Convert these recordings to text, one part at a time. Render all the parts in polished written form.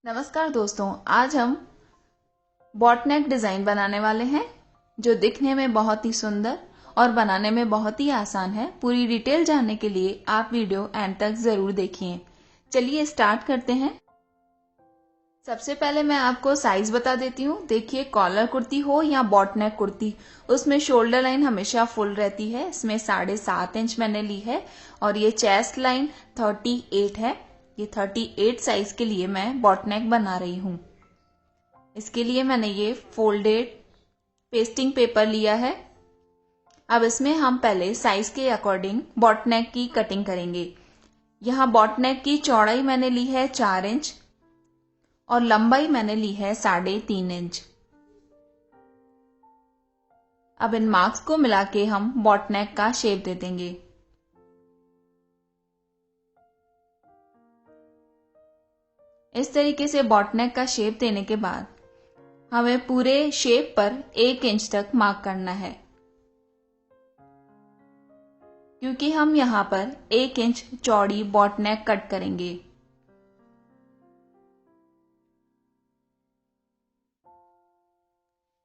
नमस्कार दोस्तों, आज हम बॉट नेक डिज़ाइन बनाने वाले हैं जो दिखने में बहुत ही सुंदर और बनाने में बहुत ही आसान है। पूरी डिटेल जानने के लिए आप वीडियो एंड तक ज़रूर देखिए। चलिए स्टार्ट करते हैं। सबसे पहले मैं आपको साइज बता देती हूँ। देखिए, कॉलर कुर्ती हो या बॉट नेक कुर्ती, उसमें शोल्डर लाइन हमेशा फुल रहती है। इसमें 7.5 इंच मैंने ली है और ये चेस्ट लाइन 38 है। ये 38 साइज के लिए मैं बॉट नेक बना रही हूँ। इसके लिए मैंने ये फोल्डेड पेस्टिंग पेपर लिया है। अब इसमें हम पहले साइज के अकॉर्डिंग बॉट नेक की कटिंग करेंगे। यहाँ बॉट नेक की चौड़ाई मैंने ली है 4 इंच और लंबाई मैंने ली है 3.5 इंच। अब इन मार्क्स को मिला के हम बॉट नेक का शेप दे देंगे। इस तरीके से बॉट नेक का शेप देने के बाद हमें पूरे शेप पर 1 इंच तक मार्क करना है, क्योंकि हम यहाँ पर 1 इंच चौड़ी बॉट नेक कट करेंगे।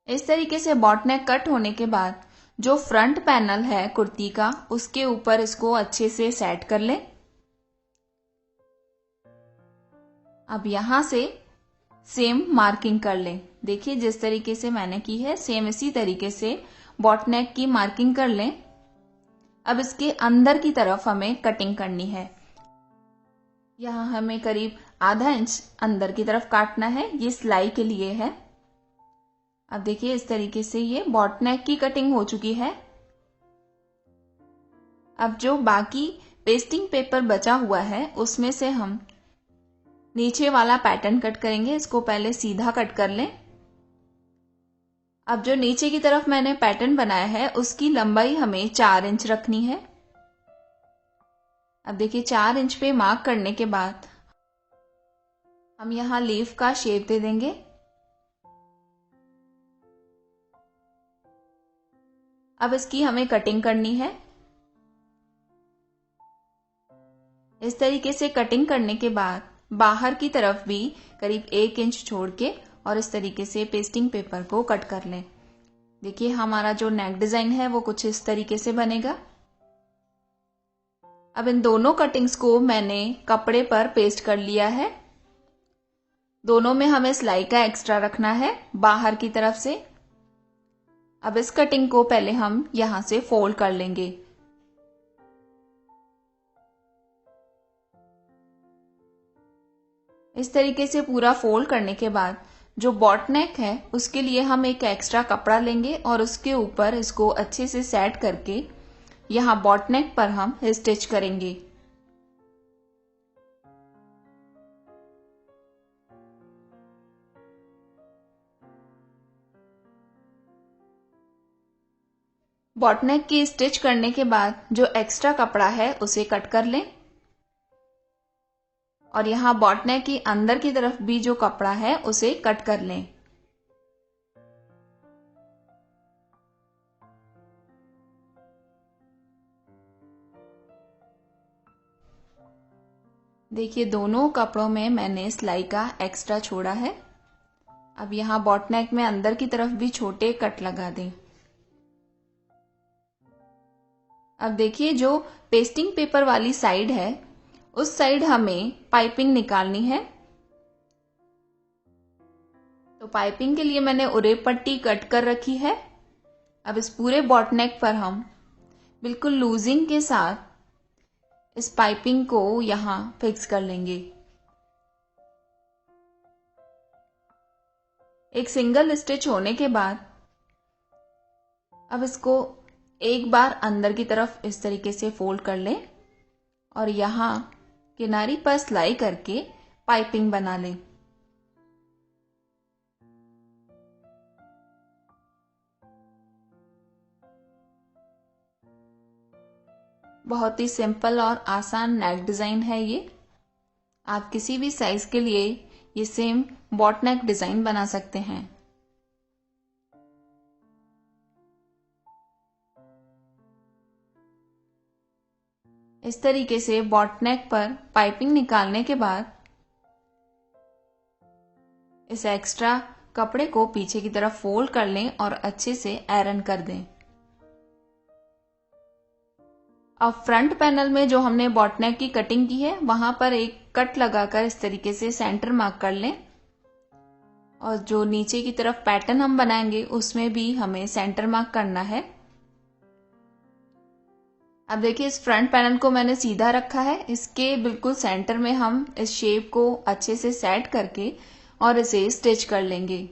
इस तरीके से बॉट नेक कट होने के बाद जो फ्रंट पैनल है कुर्ती का, उसके ऊपर इसको अच्छे से सेट कर लें। अब यहां से सेम मार्किंग कर लें। देखिए, जिस तरीके से मैंने की है सेम इसी तरीके से बॉट नेक की मार्किंग कर लें। अब इसके अंदर की तरफ हमें कटिंग करनी है। यहाँ हमें करीब आधा इंच अंदर की तरफ काटना है। ये सिलाई के लिए है। अब देखिए, इस तरीके से ये बॉट नेक की कटिंग हो चुकी है। अब जो बाकी पेस्टिंग पेपर बचा हुआ है उसमें से हम नीचे वाला पैटर्न कट करेंगे। इसको पहले सीधा कट कर लें। अब जो नीचे की तरफ मैंने पैटर्न बनाया है उसकी लंबाई हमें 4 इंच रखनी है। अब देखिए, 4 इंच पे मार्क करने के बाद हम यहाँ लीफ का शेप दे देंगे। अब इसकी हमें कटिंग करनी है। इस तरीके से कटिंग करने के बाद बाहर की तरफ भी करीब 1 इंच छोड़ के और इस तरीके से पेस्टिंग पेपर को कट कर लें। देखिए, हमारा जो नेक डिजाइन है वो कुछ इस तरीके से बनेगा। अब इन दोनों कटिंग्स को मैंने कपड़े पर पेस्ट कर लिया है। दोनों में हमें सिलाई का एक्स्ट्रा रखना है बाहर की तरफ से। अब इस कटिंग को पहले हम यहां से फोल्ड कर लेंगे। इस तरीके से पूरा फोल्ड करने के बाद जो बॉट नेक है उसके लिए हम एक एक्स्ट्रा कपड़ा लेंगे और उसके ऊपर इसको अच्छे से सेट करके यहाँ बॉट नेक पर हम स्टिच करेंगे। बॉट नेक की स्टिच करने के बाद जो एक्स्ट्रा कपड़ा है उसे कट कर लें और यहाँ बॉट नेक की अंदर की तरफ भी जो कपड़ा है उसे कट कर लें। देखिए, दोनों कपड़ों में मैंने सिलाई का एक्स्ट्रा छोड़ा है। अब यहाँ बॉट नेक में अंदर की तरफ भी छोटे कट लगा दें। अब देखिए, जो पेस्टिंग पेपर वाली साइड है उस साइड हमें पाइपिंग निकालनी है। तो पाइपिंग के लिए मैंने उरेप पट्टी कट कर रखी है। अब इस पूरे बॉट नेक पर हम बिल्कुल लूजिंग के साथ इस पाइपिंग को यहां फिक्स कर लेंगे। एक सिंगल स्टिच होने के बाद अब इसको एक बार अंदर की तरफ इस तरीके से फोल्ड कर लें और यहां किनारी पर सिलाई करके पाइपिंग बना लें। बहुत ही सिंपल और आसान नेक डिजाइन है ये। आप किसी भी साइज के लिए ये सेम बॉट नेक डिजाइन बना सकते हैं। इस तरीके से बॉट नेक पर पाइपिंग निकालने के बाद इस एक्स्ट्रा कपड़े को पीछे की तरफ फोल्ड कर लें और अच्छे से आयरन कर दें। अब फ्रंट पैनल में जो हमने बॉटनेक की कटिंग की है वहां पर एक कट लगाकर इस तरीके से सेंटर मार्क कर लें और जो नीचे की तरफ पैटर्न हम बनाएंगे उसमें भी हमें सेंटर मार्क करना है। अब देखिए इस फ्रंट पैनल को मैंने सीधा रखा है, इसके बिल्कुल सेंटर में हम इस शेप को अच्छे से सेट करके और इसे स्टिच कर लेंगे।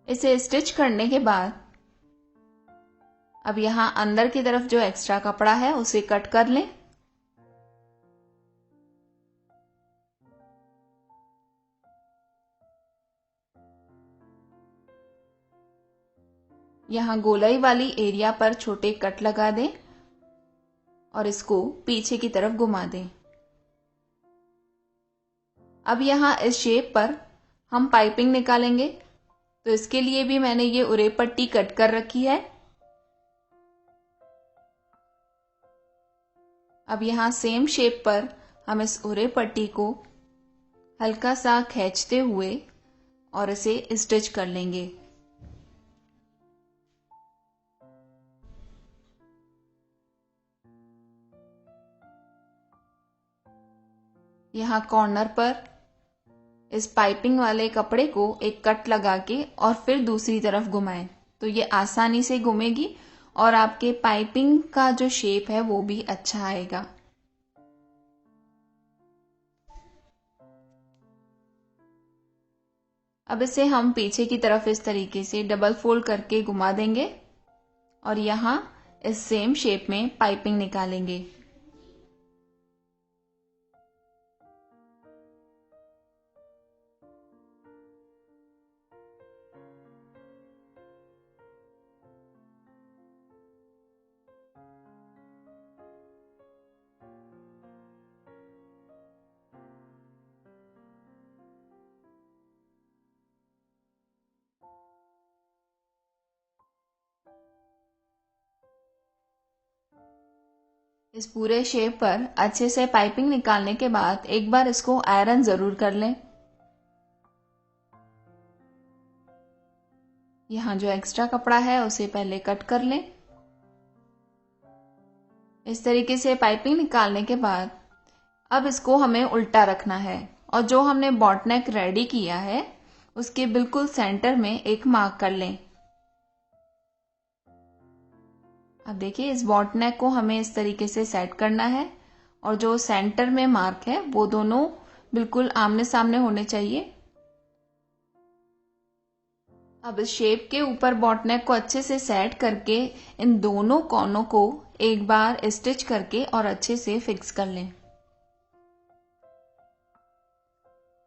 इसे स्टिच करने के बाद अब यहां अंदर की तरफ जो एक्स्ट्रा कपड़ा है उसे कट कर लें। यहां गोलाई वाली एरिया पर छोटे कट लगा दें और इसको पीछे की तरफ घुमा दें। अब यहां इस शेप पर हम पाइपिंग निकालेंगे, तो इसके लिए भी मैंने ये उरे पट्टी कट कर रखी है। अब यहां सेम शेप पर हम इस उरे पट्टी को हल्का सा खींचते हुए और इसे स्टिच कर लेंगे। यहां कॉर्नर पर इस पाइपिंग वाले कपड़े को एक कट लगा के और फिर दूसरी तरफ घुमाएं, तो ये आसानी से घूमेगी और आपके पाइपिंग का जो शेप है वो भी अच्छा आएगा। अब इसे हम पीछे की तरफ इस तरीके से डबल फोल्ड करके घुमा देंगे और यहां इस सेम शेप में पाइपिंग निकालेंगे। इस पूरे शेप पर अच्छे से पाइपिंग निकालने के बाद एक बार इसको आयरन जरूर कर लें। यहाँ जो एक्स्ट्रा कपड़ा है उसे पहले कट कर लें। इस तरीके से पाइपिंग निकालने के बाद अब इसको हमें उल्टा रखना है और जो हमने बॉटनेक रेडी किया है उसके बिल्कुल सेंटर में एक मार्क कर लें। अब देखिए इस बॉटनेक को हमें इस तरीके से सेट करना है और जो सेंटर में मार्क है वो दोनों बिल्कुल आमने सामने होने चाहिए। अब इस शेप के ऊपर बॉटनेक को अच्छे से सेट करके इन दोनों कोनों को एक बार स्टिच करके और अच्छे से फिक्स कर लें।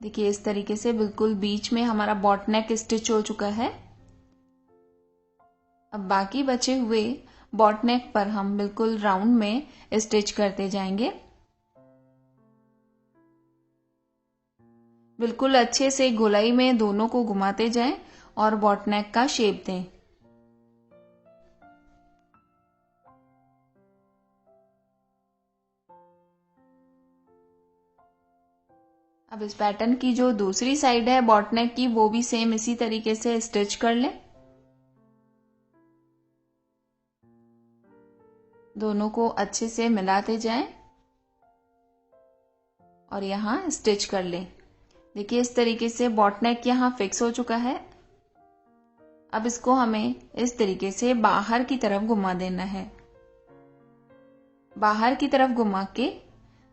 देखिए इस तरीके से बिल्कुल बीच में हमारा बॉटनेक स्टिच हो चुका है। अब बाकी बचे हुए बॉटनेक पर हम बिल्कुल राउंड में स्टिच करते जाएंगे। बिल्कुल अच्छे से गोलाई में दोनों को घुमाते जाएं और बॉटनेक का शेप दें। अब इस पैटर्न की जो दूसरी साइड है बॉटनेक की वो भी सेम इसी तरीके से स्टिच कर लें। दोनों को अच्छे से मिलाते जाएं और यहां स्टिच कर लें। देखिए इस तरीके से बॉटनेक यहां फिक्स हो चुका है। अब इसको हमें इस तरीके से बाहर की तरफ घुमा देना है। बाहर की तरफ घुमा के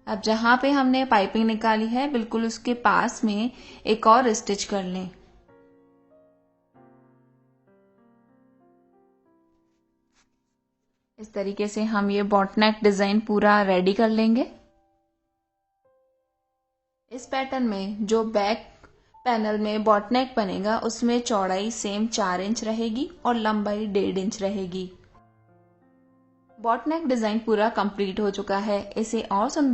अब जहां पे हमने पाइपिंग निकाली है बिल्कुल उसके पास में एक और स्टिच कर लें। इस तरीके से हम ये बॉटनेक डिजाइन पूरा रेडी कर लेंगे। इस पैटर्न में जो बैक पैनल में बॉटनेक बनेगा उसमें चौड़ाई सेम 4 इंच रहेगी और लंबाई 1.5 इंच रहेगी। बॉटनेक डिजाइन पूरा कंप्लीट हो चुका है। इसे और सुंदर